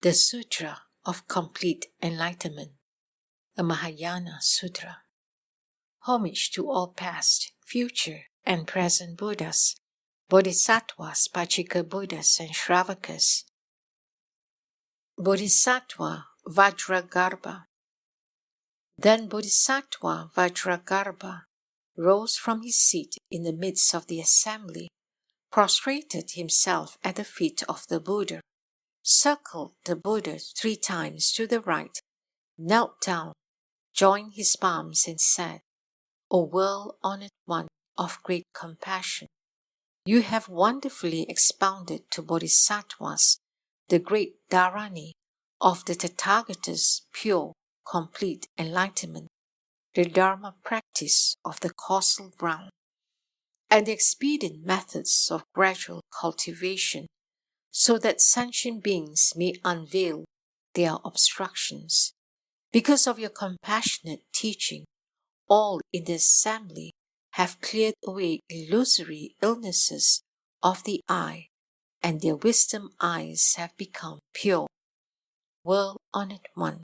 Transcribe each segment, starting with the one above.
The Sutra of Complete Enlightenment, a Mahayana Sutra. Homage to all past, future, and present Buddhas, Bodhisattvas, Pachika Buddhas, and Shravakas. Bodhisattva Vajragarbha. Then Bodhisattva Vajragarbha rose from his seat in the midst of the assembly, prostrated himself at the feet of the Buddha, circled the Buddha 3 times to the right, knelt down, joined his palms and said, O well-honored one of great compassion, you have wonderfully expounded to Bodhisattvas the great dharani of the Tathagata's pure, complete enlightenment, the Dharma practice of the causal ground, and the expedient methods of gradual cultivation, so that sentient beings may unveil their obstructions. Because of your compassionate teaching, all in the assembly have cleared away illusory illnesses of the eye, and their wisdom eyes have become pure. Well-honored one,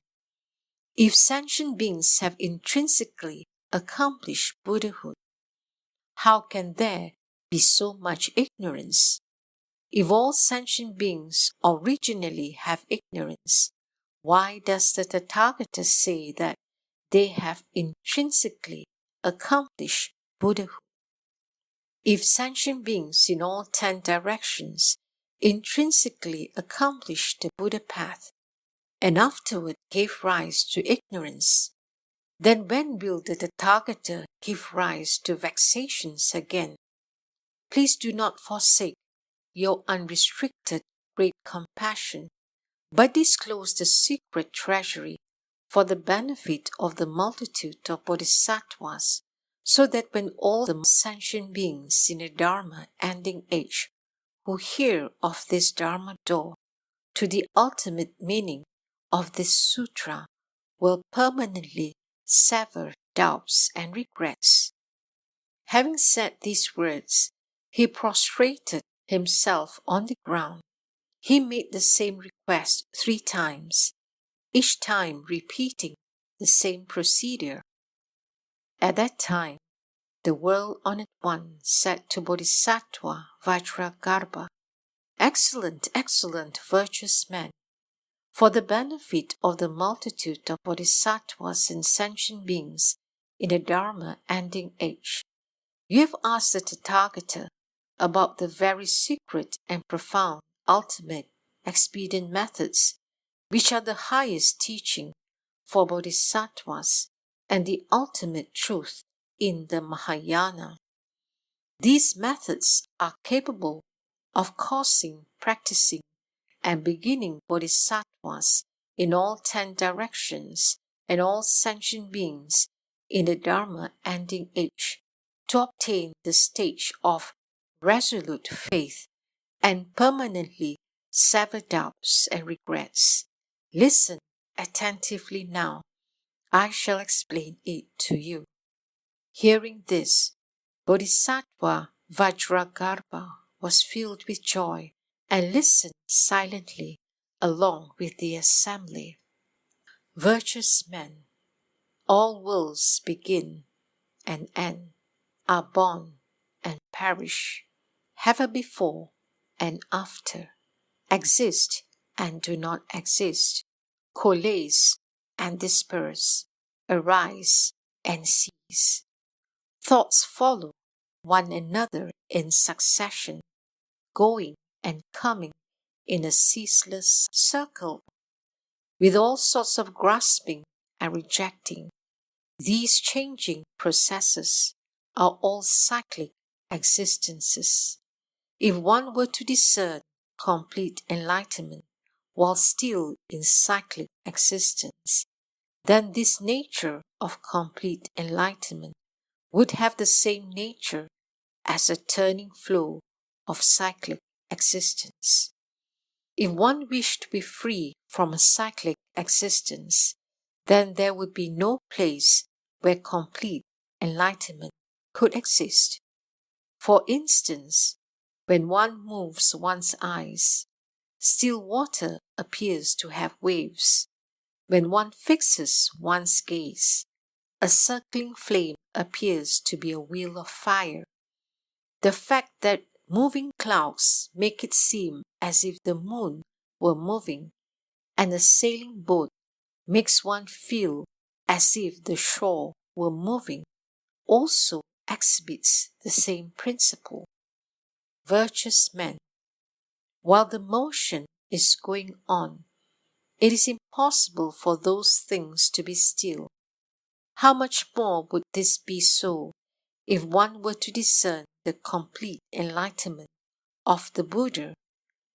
if sentient beings have intrinsically accomplished Buddhahood, how can there be so much ignorance? If all sentient beings originally have ignorance, why does the Tathagata say that they have intrinsically accomplished Buddhahood? If sentient beings in all 10 directions intrinsically accomplish the Buddha path and afterward gave rise to ignorance, then when will the Tathagata give rise to vexations again? Please do not forsake your unrestricted great compassion, but disclose the secret treasury for the benefit of the multitude of bodhisattvas, so that when all the sentient beings in the Dharma ending age who hear of this Dharma door to the ultimate meaning of this sutra will permanently sever doubts and regrets. Having said these words, he prostrated himself on the ground. He made the same request 3 times, each time repeating the same procedure. At that time, the well-honored one said to Bodhisattva Vajragarbha, Excellent, excellent, virtuous man, for the benefit of the multitude of bodhisattvas and sentient beings in the Dharma ending age, you have asked the Tathagata about the very secret and profound, ultimate, expedient methods, which are the highest teaching for bodhisattvas and the ultimate truth in the Mahayana. These methods are capable of causing, practicing, and beginning bodhisattvas in all 10 directions and all sentient beings in the Dharma ending age to obtain the stage of resolute faith and permanently sever doubts and regrets. Listen attentively now. I shall explain it to you. Hearing this, Bodhisattva Vajragarbha was filled with joy and listened silently along with the assembly. Virtuous men, all worlds begin and end, are born and perish, have a before and after, exist and do not exist, coalesce and disperse, arise and cease. Thoughts follow one another in succession, going and coming in a ceaseless circle, with all sorts of grasping and rejecting. These changing processes are all cyclic existences. If one were to discern complete enlightenment while still in cyclic existence, then this nature of complete enlightenment would have the same nature as a turning flow of cyclic existence. If one wished to be free from a cyclic existence, then there would be no place where complete enlightenment could exist. For instance, when one moves one's eyes, Still water appears to have waves. When one fixes one's gaze, a circling flame appears to be a wheel of fire. The fact that moving clouds make it seem as if the moon were moving, and a sailing boat makes one feel as if the shore were moving, also exhibits the same principle. Virtuous men, while the motion is going on, it is impossible for those things to be still. How much more would this be so if one were to discern the complete enlightenment of the Buddha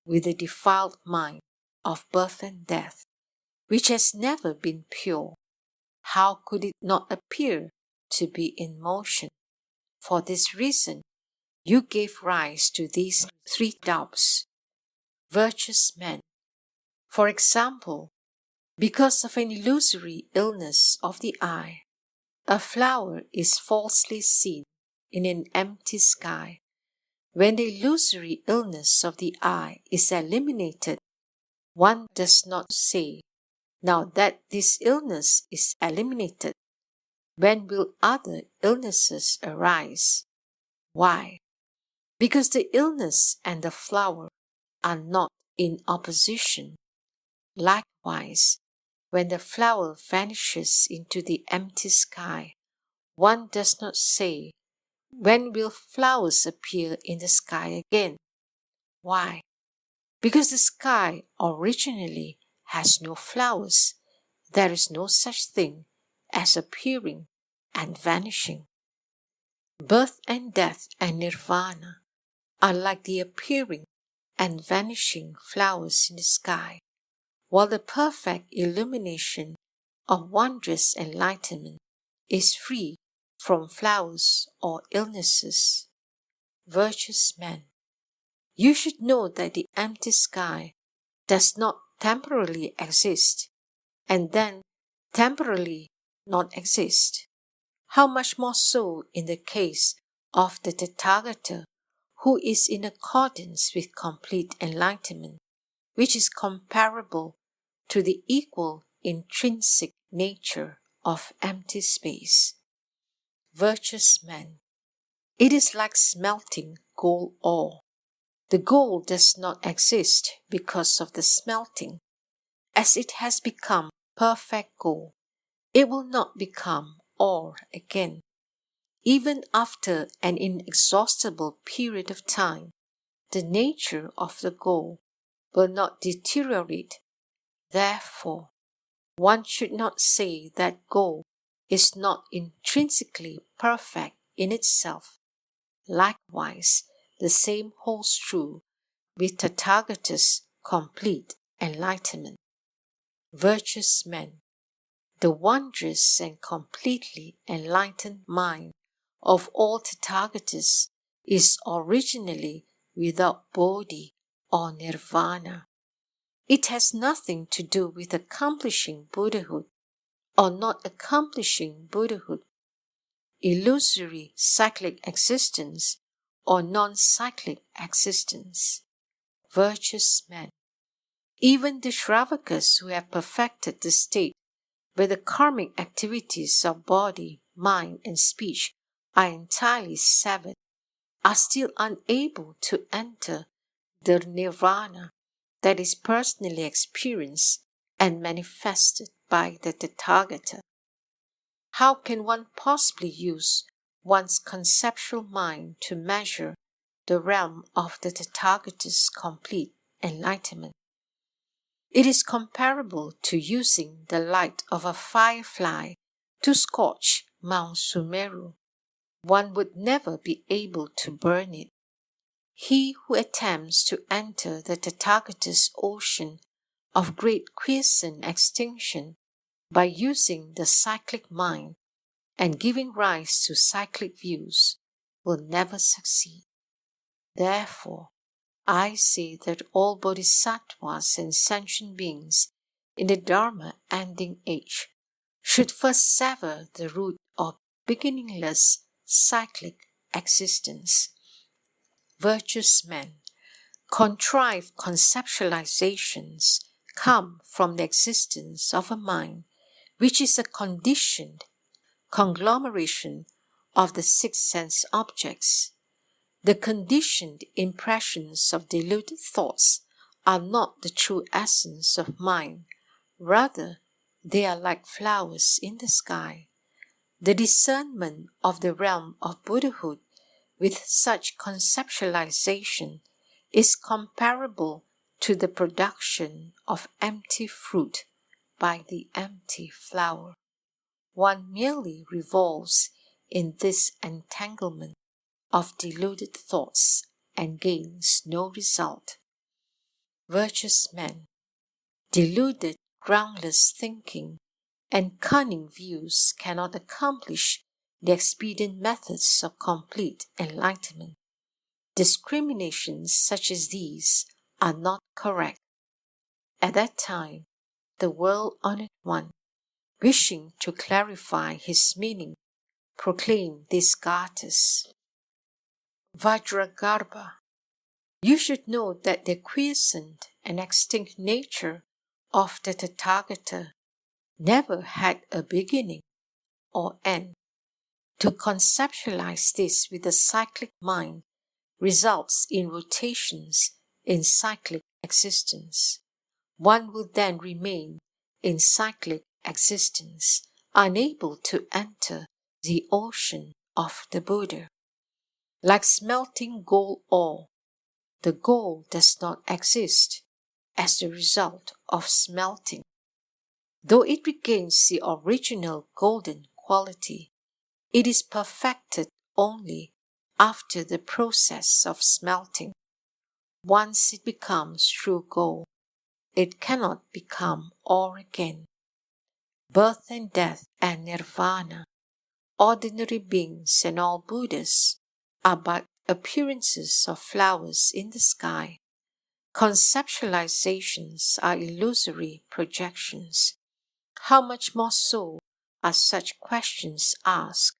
with the defiled mind of birth and death, which has never been pure? How could it not appear to be in motion? For this reason, you gave rise to these three doubts. Virtuous men, for example, because of an illusory illness of the eye, a flower is falsely seen in an empty sky. When the illusory illness of the eye is eliminated, one does not say, now that this illness is eliminated, when will other illnesses arise? Why? Because the illness and the flower are not in opposition. Likewise, when the flower vanishes into the empty sky, one does not say, when will flowers appear in the sky again? Why? Because the sky originally has no flowers. There is no such thing as appearing and vanishing. Birth and death and nirvana are like the appearing and vanishing flowers in the sky, while the perfect illumination of wondrous enlightenment is free from flowers or illnesses. Virtuous men, you should know that the empty sky does not temporarily exist and then temporarily not exist. How much more so in the case of the Tathagata, who is in accordance with complete enlightenment, which is comparable to the equal intrinsic nature of empty space. Virtuous men, it is like smelting gold ore. The gold does not exist because of the smelting. As it has become perfect gold, it will not become ore again. Even after an inexhaustible period of time, the nature of the gold will not deteriorate. Therefore, one should not say that gold is not intrinsically perfect in itself. Likewise, the same holds true with Tathagata's complete enlightenment. Virtuous men, the wondrous and completely enlightened mind of all Tathagatas is originally without bodhi or nirvana. It has nothing to do with accomplishing Buddhahood or not accomplishing Buddhahood, illusory cyclic existence or non-cyclic existence. Virtuous men, even the Shravakas who have perfected the state where the karmic activities of body, mind, and speech are entirely severed, are still unable to enter the nirvana that is personally experienced and manifested by the Tathagata. How can one possibly use one's conceptual mind to measure the realm of the Tathagata's complete enlightenment? It is comparable to using the light of a firefly to scorch Mount Sumeru. One would never be able to burn it. He who attempts to enter the Tathagata's ocean of great quiescent extinction by using the cyclic mind and giving rise to cyclic views will never succeed. Therefore, I say that all bodhisattvas and sentient beings in the Dharma ending age should first sever the root of beginningless cyclic existence. Virtuous men, Contrived conceptualizations come from the existence of a mind which is a conditioned conglomeration of the six sense objects. The conditioned impressions of deluded thoughts are not the true essence of mind. Rather, they are like flowers in the sky. The discernment of the realm of Buddhahood with such conceptualization is comparable to the production of empty fruit by the empty flower. One merely revolves in this entanglement of deluded thoughts and gains no result. Virtuous men, deluded, groundless thinking, and cunning views cannot accomplish the expedient methods of complete enlightenment. Discriminations such as these are not correct. At that time, the world-honored one, wishing to clarify his meaning, proclaimed these gathas. Vajragarbha, you should know that the quiescent and extinct nature of the Tathagata never had a beginning or end. To conceptualize this with a cyclic mind results in rotations in cyclic existence. One will then remain in cyclic existence, unable to enter the ocean of the Buddha. Like smelting gold ore, the gold does not exist as the result of smelting. Though it regains the original golden quality, it is perfected only after the process of smelting. Once it becomes true gold, it cannot become ore again. Birth and death and nirvana, ordinary beings and all Buddhas are but appearances of flowers in the sky. Conceptualizations are illusory projections. How much more so are such questions asked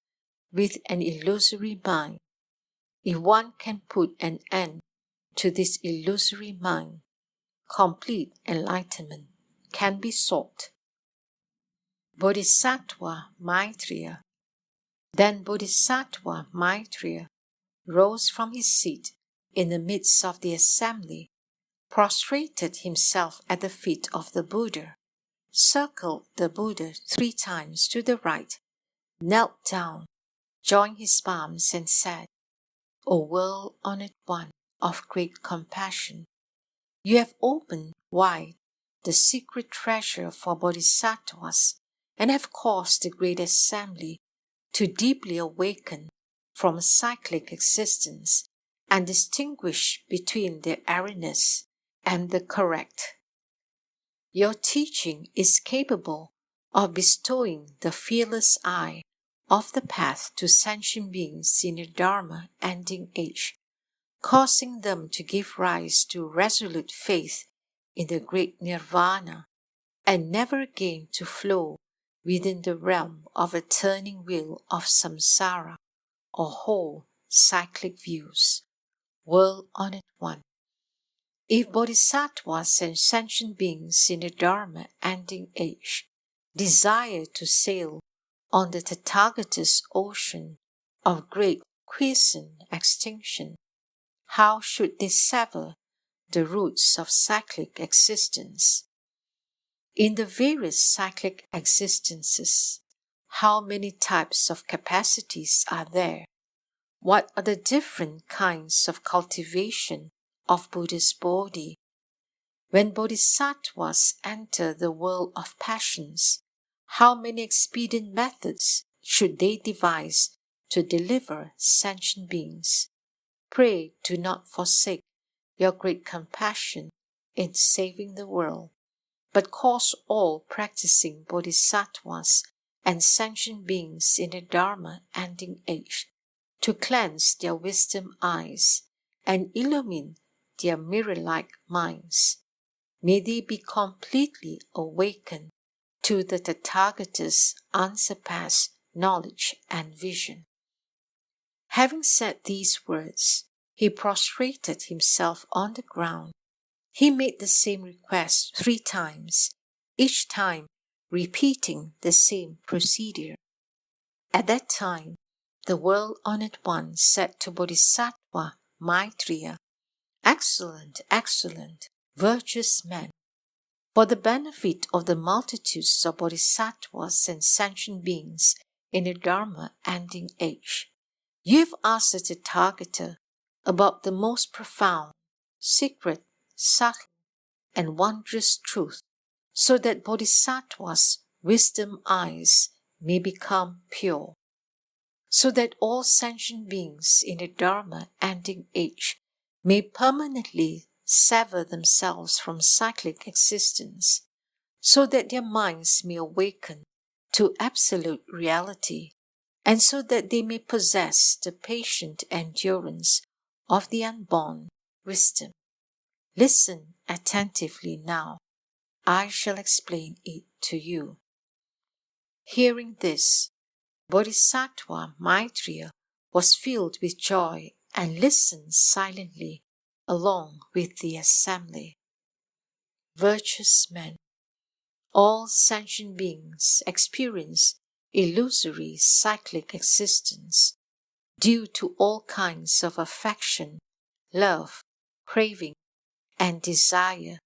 with an illusory mind? If one can put an end to this illusory mind, complete enlightenment can be sought. Bodhisattva Maitreya. Then Bodhisattva Maitreya rose from his seat in the midst of the assembly, prostrated himself at the feet of the Buddha, circled the Buddha 3 times to the right, knelt down, joined his palms and said, O world-honored one of great compassion, you have opened wide the secret treasure for bodhisattvas and have caused the great assembly to deeply awaken from cyclic existence and distinguish between the erroneous and the correct. Your teaching is capable of bestowing the fearless eye of the path to sentient beings in the Dharma ending age, causing them to give rise to resolute faith in the great nirvana and never again to flow within the realm of a turning wheel of samsara or whole cyclic views. World-honored one, if bodhisattvas and sentient beings in the Dharma ending age desire to sail on the Tathagata's ocean of great quiescent extinction, how should they sever the roots of cyclic existence? In the various cyclic existences, how many types of capacities are there? What are the different kinds of cultivation of Buddha's body? When bodhisattvas enter the world of passions, how many expedient methods should they devise to deliver sentient beings? Pray do not forsake your great compassion in saving the world, but cause all practicing bodhisattvas and sentient beings in the Dharma ending age to cleanse their wisdom eyes and illumine their mirror-like minds. May they be completely awakened to the Tathagata's unsurpassed knowledge and vision. Having said these words, he prostrated himself on the ground. He made the same request 3 times, each time repeating the same procedure. At that time, the world-honored one said to Bodhisattva Maitreya, "Excellent, excellent, virtuous man, for the benefit of the multitudes of bodhisattvas and sentient beings in the Dharma-ending age, you have asked the Tathagata about the most profound, secret, subtle, and wondrous truth, so that bodhisattvas' wisdom eyes may become pure, so that all sentient beings in the Dharma-ending age may permanently sever themselves from cyclic existence, so that their minds may awaken to absolute reality, and so that they may possess the patient endurance of the unborn wisdom. Listen attentively now. I shall explain it to you." Hearing this, Bodhisattva Maitreya was filled with joy and listened silently along with the assembly. Virtuous men, all sentient beings experience illusory cyclic existence due to all kinds of affection, love, craving, and desire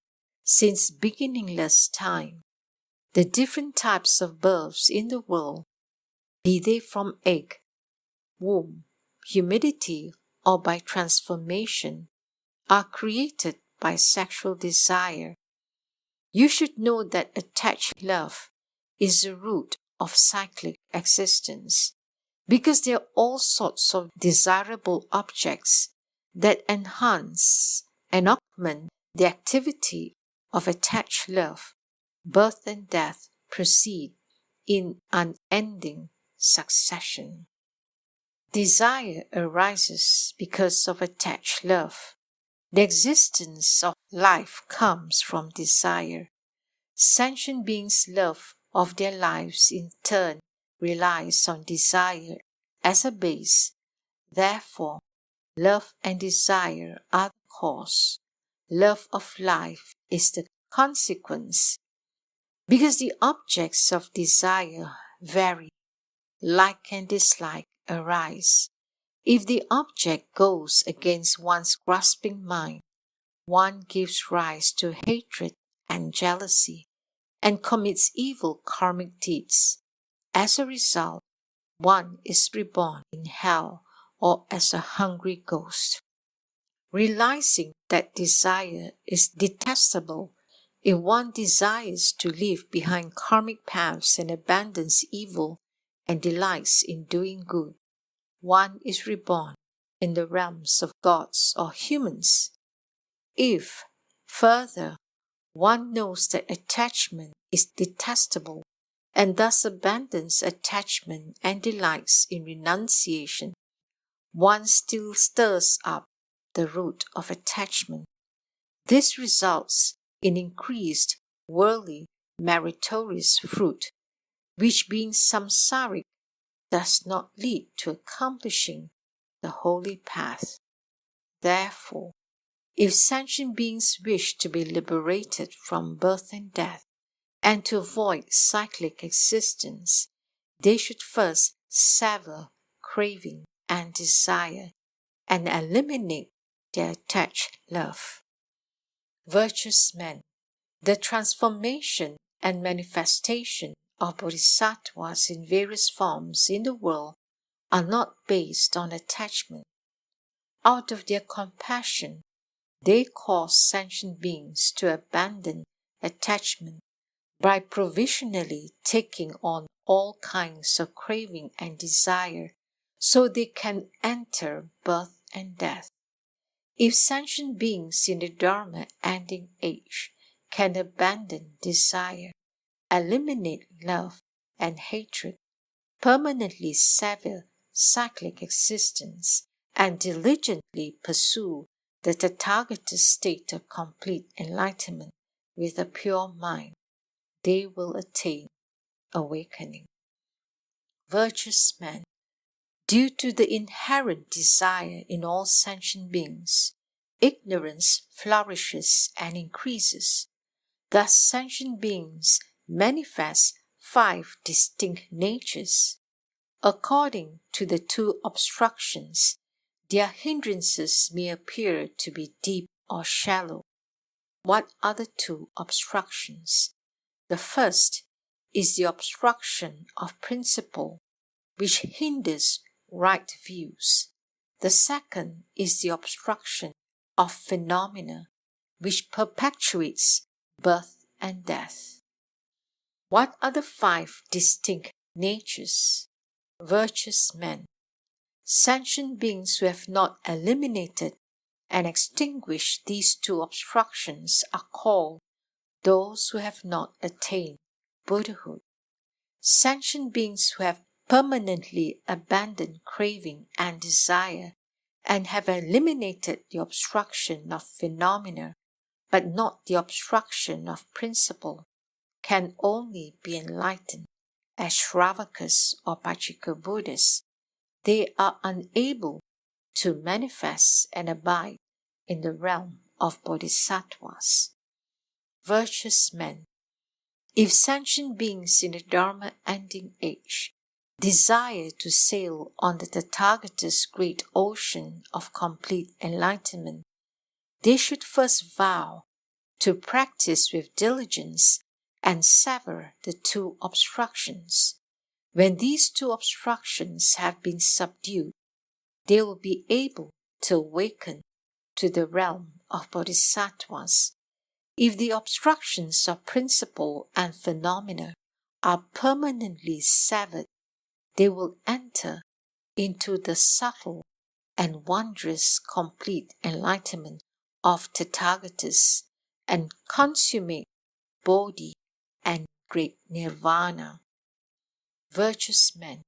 since beginningless time. The different types of births in the world, be they from egg, womb, humidity, or by transformation, are created by sexual desire. You should know that attached love is the root of cyclic existence, because there are all sorts of desirable objects that enhance and augment the activity of attached love. Birth and death proceed in unending succession. Desire arises because of attached love. The existence of life comes from desire. Sentient beings' love of their lives in turn relies on desire as a base. Therefore, love and desire are the cause. Love of life is the consequence. Because the objects of desire vary, like and dislike arise. If the object goes against one's grasping mind, one gives rise to hatred and jealousy and commits evil karmic deeds. As a result, one is reborn in hell or as a hungry ghost. Realizing that desire is detestable, if one desires to leave behind karmic paths and abandons evil and delights in doing good, one is reborn in the realms of gods or humans. If, further, one knows that attachment is detestable and thus abandons attachment and delights in renunciation, one still stirs up the root of attachment. This results in increased worldly meritorious fruit, which being samsaric does not lead to accomplishing the holy path. Therefore, if sentient beings wish to be liberated from birth and death and to avoid cyclic existence, they should first sever craving and desire and eliminate their attached love. Virtuous men, the transformation and manifestation of bodhisattvas in various forms in the world are not based on attachment. Out of their compassion, they cause sentient beings to abandon attachment by provisionally taking on all kinds of craving and desire so they can enter birth and death. If sentient beings in the Dharma-ending age can abandon desire, eliminate love and hatred, permanently sever cyclic existence, and diligently pursue the Tathagata state of complete enlightenment with a pure mind, they will attain awakening. Virtuous men, Due to the inherent desire in all sentient beings, ignorance flourishes and increases. Thus, sentient beings manifest 5 distinct natures. According to the 2 obstructions, their hindrances may appear to be deep or shallow. What are the 2 obstructions? The first is the obstruction of principle, which hinders right views. The second is the obstruction of phenomena, which perpetuates birth and death. What are the 5 distinct natures? Virtuous men. Sentient beings who have not eliminated and extinguished these 2 obstructions are called those who have not attained Buddhahood. Sentient beings who have permanently abandoned craving and desire and have eliminated the obstruction of phenomena but not the obstruction of principle can only be enlightened as Shravakas or Pachika Buddhas. They are unable to manifest and abide in the realm of bodhisattvas. Virtuous men. If sentient beings in the Dharma ending age desire to sail on the Tathagata's great ocean of complete enlightenment, they should first vow to practice with diligence and sever the 2 obstructions. When these 2 obstructions have been subdued, they will be able to awaken to the realm of bodhisattvas. If the obstructions of principle and phenomena are permanently severed, they will enter into the subtle and wondrous complete enlightenment of Tathagatas and consummate Bodhi and great Nirvana. Virtuous men.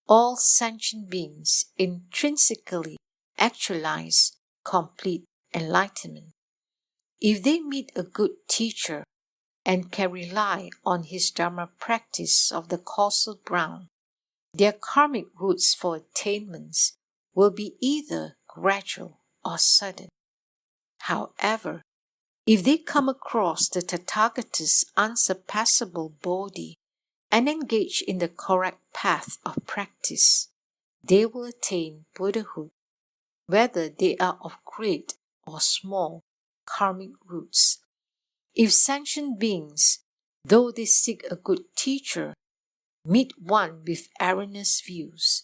All sentient beings intrinsically actualize complete enlightenment. If they meet a good teacher and can rely on his Dharma practice of the causal ground, their karmic routes for attainments will be either gradual or sudden. However, if they come across the Tathagata's unsurpassable Bodhi and engage in the correct path of practice, they will attain Buddhahood, whether they are of great or small karmic roots. If sentient beings, though they seek a good teacher, meet one with erroneous views,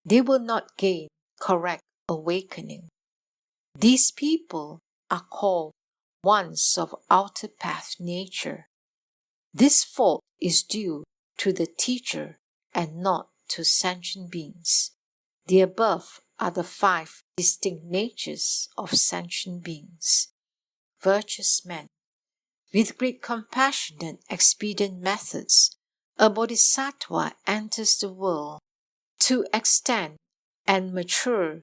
they will not gain correct awakening. These people are called ones of outer path nature. This fault is due to the teacher and not to sentient beings. The above are the 5 distinct natures of sentient beings. Virtuous men. With great compassion and expedient methods, a bodhisattva enters the world to extend and mature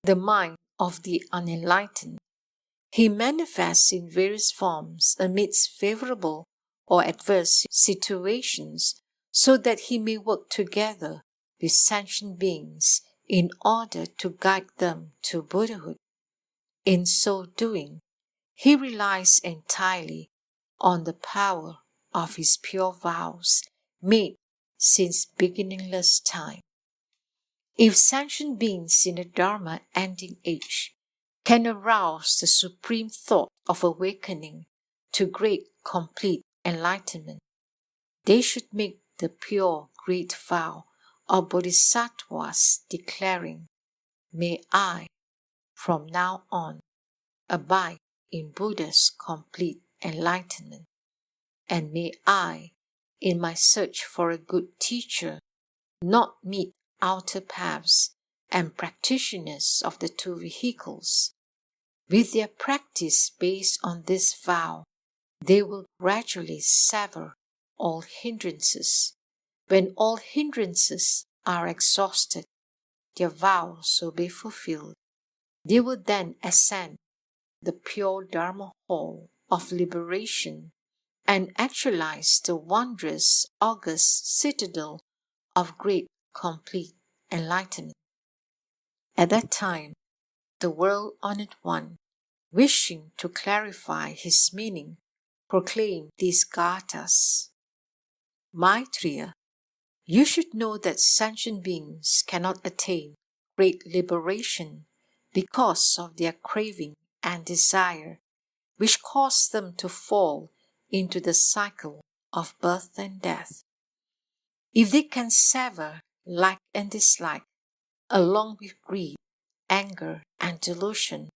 the mind of the unenlightened. He manifests in various forms amidst favorable or adverse situations so that he may work together with sentient beings in order to guide them to Buddhahood. In so doing, he relies entirely on the power of his pure vows made since beginningless time. If sentient beings in the Dharma ending age can arouse the supreme thought of awakening to great complete enlightenment, they should make the pure great vow of bodhisattvas declaring, "May I, from now on, abide in Buddha's complete enlightenment, and may I, in my search for a good teacher, not meet outer paths and practitioners of the 2 vehicles." With their practice based on this vow, they will gradually sever all hindrances. When all hindrances are exhausted, their vows will be fulfilled. They will then ascend the pure Dharma hall of liberation and actualize the wondrous, august citadel of great complete enlightenment. At that time, the World-Honored One, wishing to clarify his meaning, proclaimed these gathas. Maitreya, you should know that sentient beings cannot attain great liberation because of their craving and desire, which cause them to fall into the cycle of birth and death. If they can sever like and dislike, along with greed, anger, and delusion,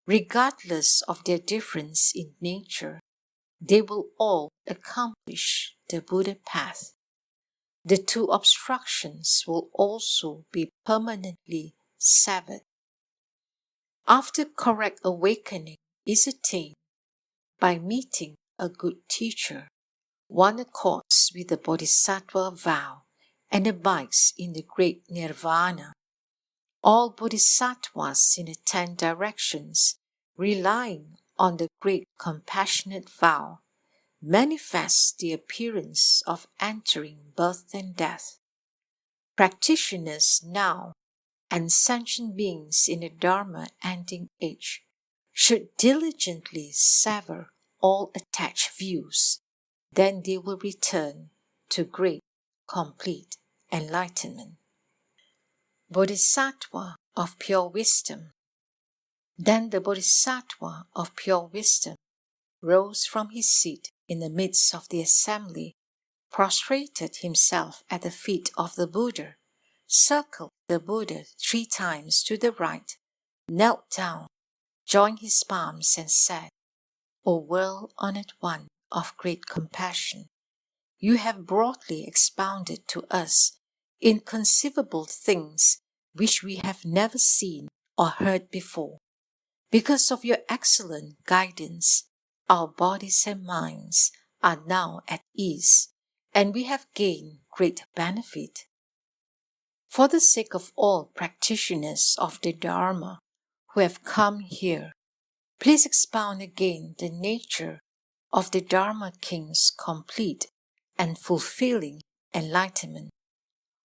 regardless of their difference in nature, they will all accomplish the Buddha path. The two obstructions will also be permanently severed. After correct awakening is attained by meeting a good teacher, one accords with the Bodhisattva vow and abides in the great Nirvana. All Bodhisattvas in the 10 directions, relying on the great compassionate vow, manifest the appearance of entering birth and death. Practitioners now and sentient beings in the Dharma ending age should diligently sever all attached views. Then they will return to great, complete enlightenment. Bodhisattva of pure wisdom. Then the Bodhisattva of pure wisdom rose from his seat in the midst of the assembly, prostrated himself at the feet of the Buddha, circled the Buddha 3 times to the right, knelt down, joined his palms and said, O World-Honored One of great compassion, you have broadly expounded to us inconceivable things which we have never seen or heard before. Because of your excellent guidance, our bodies and minds are now at ease, and we have gained great benefit. For the sake of all practitioners of the Dharma who have come here, please expound again the nature of the Dharma King's complete and fulfilling enlightenment.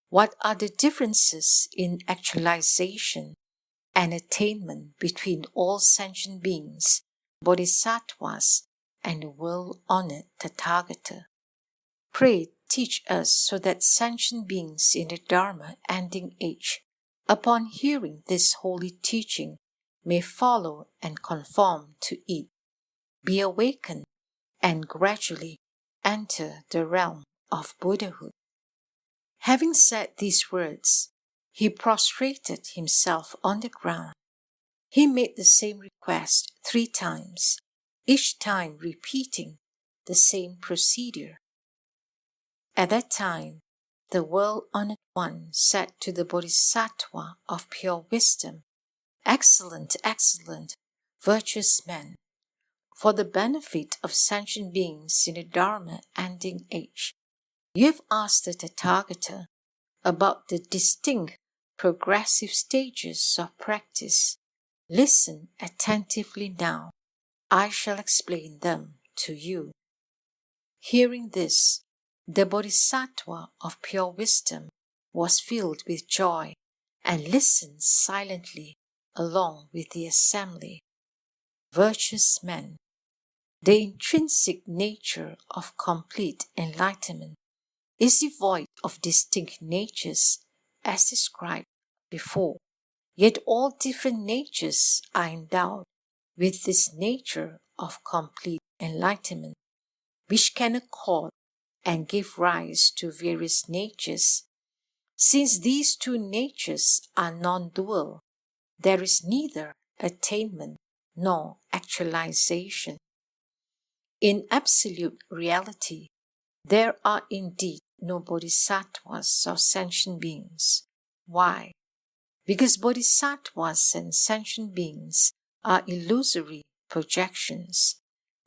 What are the differences in actualization and attainment between all sentient beings, bodhisattvas, and the world-honored Tathagata? Pray teach us so that sentient beings in the Dharma ending age, upon hearing this holy teaching, may follow and conform to it, be awakened, and gradually enter the realm of Buddhahood. Having said these words, he prostrated himself on the ground. He made the same request 3 times, each time repeating the same procedure. At that time, the World-Honored One said to the Bodhisattva of pure wisdom, Excellent, excellent, virtuous man, for the benefit of sentient beings in the Dharma ending age, you have asked the Tathagata about the distinct progressive stages of practice. Listen attentively now. I shall explain them to you. Hearing this, the Bodhisattva of pure wisdom was filled with joy and listened silently along with the assembly. Virtuous men, the intrinsic nature of complete enlightenment is devoid of distinct natures as described before, yet all different natures are endowed with this nature of complete enlightenment, which can accord and give rise to various natures. Since these 2 natures are non-dual, there is neither attainment nor actualization. In absolute reality, there are indeed no bodhisattvas or sentient beings. Why? Because bodhisattvas and sentient beings are illusory projections.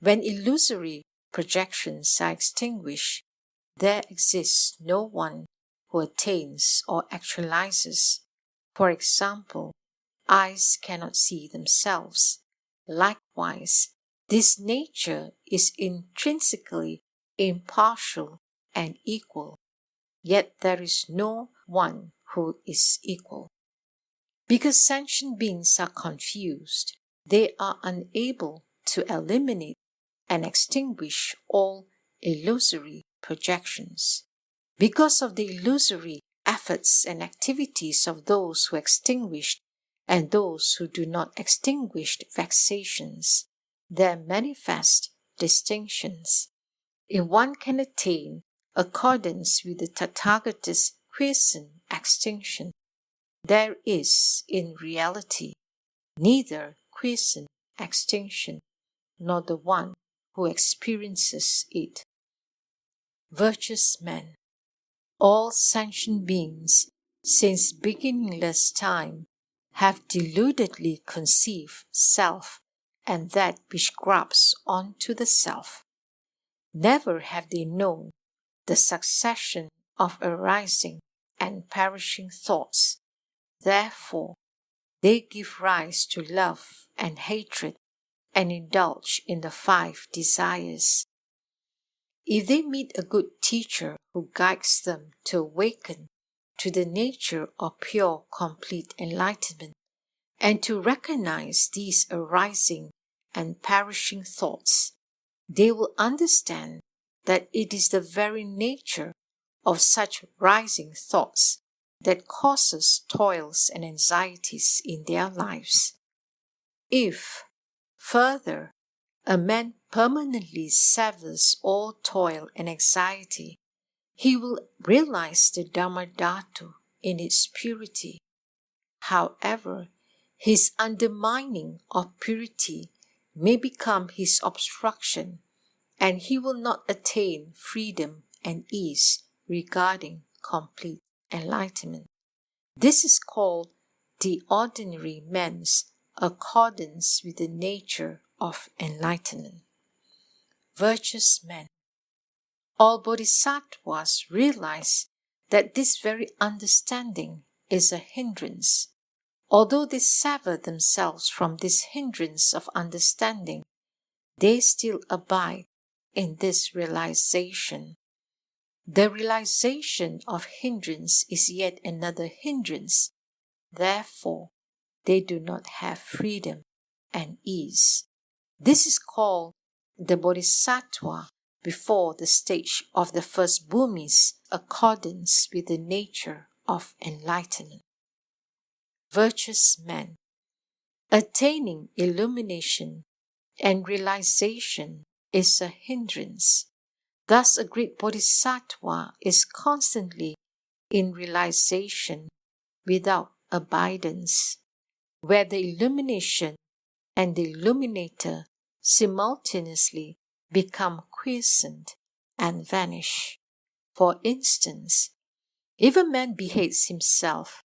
When illusory projections are extinguished, there exists no one who attains or actualizes. For example, eyes cannot see themselves. Likewise, this nature is intrinsically impartial and equal, yet there is no one who is equal. Because sentient beings are confused, they are unable to eliminate and extinguish all illusory projections. Because of the illusory efforts and activities of those who extinguish and those who do not extinguish vexations, there manifest distinctions. If one can attain accordance with the Tathagata's quiescent extinction, there is, in reality, neither quiescent extinction nor the one who experiences it. Virtuous men, all sentient beings, since beginningless time, have deludedly conceived self and that which grabs onto the self. Never have they known the succession of arising and perishing thoughts. Therefore, they give rise to love and hatred and indulge in the 5 desires. If they meet a good teacher who guides them to awaken to the nature of pure, complete enlightenment and to recognize these arising and perishing thoughts, they will understand that it is the very nature of such rising thoughts that causes toils and anxieties in their lives. If, further, a man permanently severs all toil and anxiety, he will realize the Dhamma Dhatu in its purity. However, his undermining of purity may become his obstruction, and he will not attain freedom and ease regarding complete enlightenment. This is called the ordinary man's accordance with the nature of enlightenment. Virtuous men, all bodhisattvas realize that this very understanding is a hindrance. Although they sever themselves from this hindrance of understanding, they still abide in this realization. The realization of hindrance is yet another hindrance. Therefore, they do not have freedom and ease. This is called the bodhisattva before the stage of the first bhumi's accordance with the nature of enlightenment. Virtuous men, attaining illumination and realization is a hindrance. Thus, a great bodhisattva is constantly in realization without abidance, where the illumination and the illuminator simultaneously become quiescent and vanish. For instance, if a man beheads himself,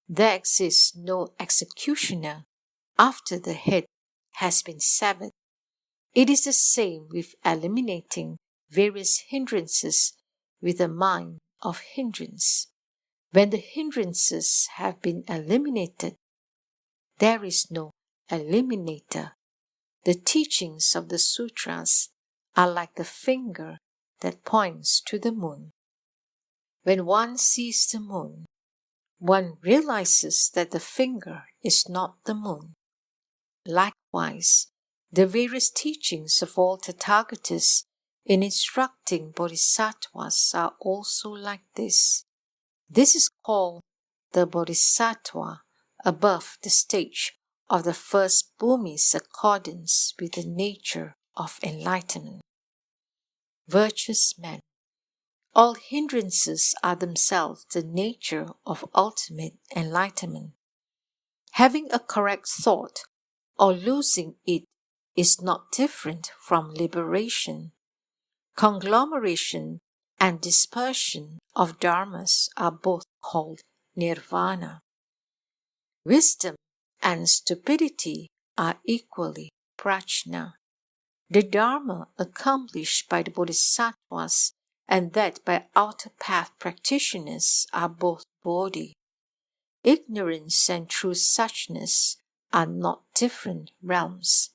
there exists no executioner after the head has been severed. It is the same with eliminating various hindrances with a mind of hindrance. When the hindrances have been eliminated, there is no eliminator. The teachings of the sutras are like the finger that points to the moon. When one sees the moon, one realizes that the finger is not the moon. Likewise, the various teachings of all Tathagatas in instructing bodhisattvas are also like this. This is called the bodhisattva above the stage of the first bhumi's accordance with the nature of enlightenment. Virtuous men, all hindrances are themselves the nature of ultimate enlightenment. Having a correct thought or losing it is not different from liberation. Conglomeration and dispersion of dharmas are both called nirvana. Wisdom and stupidity are equally prajna. The dharma accomplished by the bodhisattvas and that by outer path practitioners are both bodhi. Ignorance and true suchness are not different realms.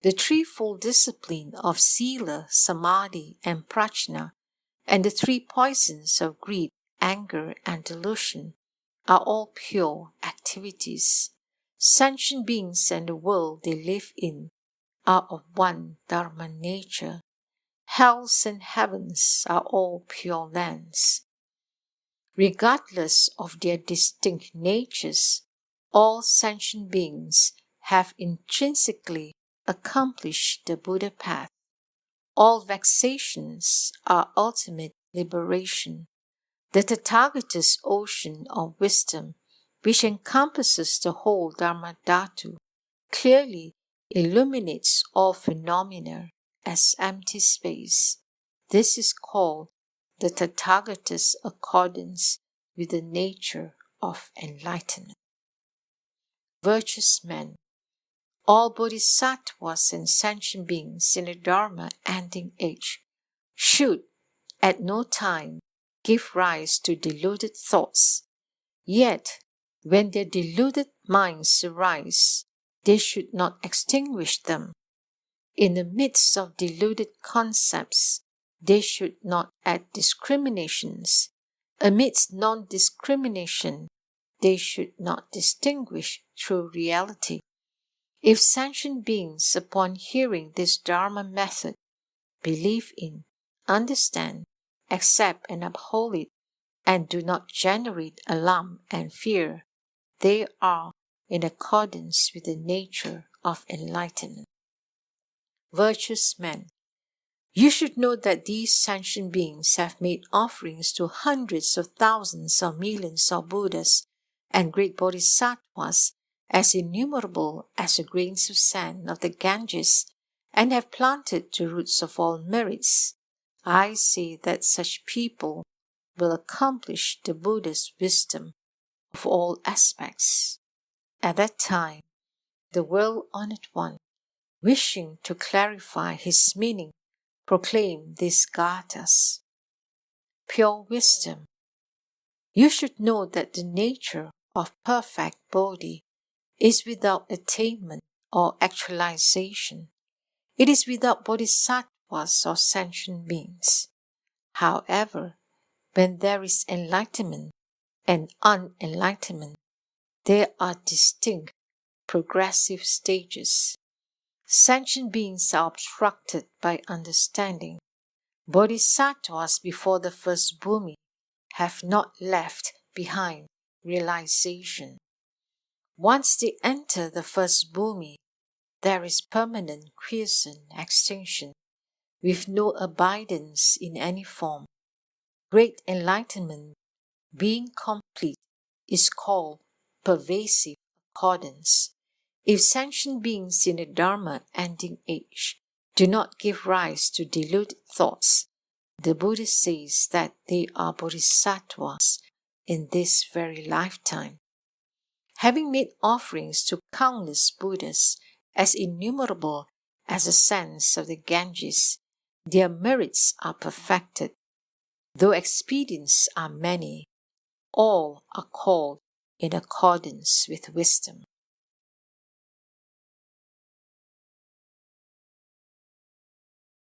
The threefold discipline of sila, samadhi, and prajna, and the 3 poisons of greed, anger, and delusion are all pure activities. Sentient beings and the world they live in are of one Dharma nature. Hells and heavens are all pure lands. Regardless of their distinct natures, all sentient beings have intrinsically accomplished the Buddha path. All vexations are ultimate liberation. The Tathagata's ocean of wisdom, which encompasses the whole Dharma Dhatu, clearly illuminates all phenomena as empty space. This is called the Tathagata's accordance with the nature of enlightenment. Virtuous men, all bodhisattvas and sentient beings in the Dharma ending age, should at no time give rise to deluded thoughts. Yet, when their deluded minds arise, they should not extinguish them. In the midst of deluded concepts, they should not add discriminations. Amidst non-discrimination, they should not distinguish true reality. If sentient beings, upon hearing this Dharma method, believe in, understand, accept and uphold it, and do not generate alarm and fear, they are in accordance with the nature of enlightenment. Virtuous men, you should know that these sentient beings have made offerings to hundreds of thousands or millions of Buddhas and great Bodhisattvas as innumerable as the grains of sand of the Ganges, and have planted the roots of all merits. I say that such people will accomplish the Buddha's wisdom of all aspects. At that time, the well-honored one, wishing to clarify his meaning, proclaimed these gathas. Pure wisdom. You should know that the nature of perfect Bodhi is without attainment or actualization. It is without bodhisattvas or sentient beings. However, when there is enlightenment and unenlightenment, there are distinct, progressive stages. Sentient beings are obstructed by understanding. Bodhisattvas before the first bhumi have not left behind realization. Once they enter the first bhumi, there is permanent quiescent extinction, with no abidance in any form. Great enlightenment, being complete, is called pervasive accordance. If sentient beings in the Dharma ending age do not give rise to deluded thoughts, the Buddha says that they are bodhisattvas in this very lifetime. Having made offerings to countless Buddhas as innumerable as the sands of the Ganges, their merits are perfected. Though expedients are many, all are called in accordance with wisdom.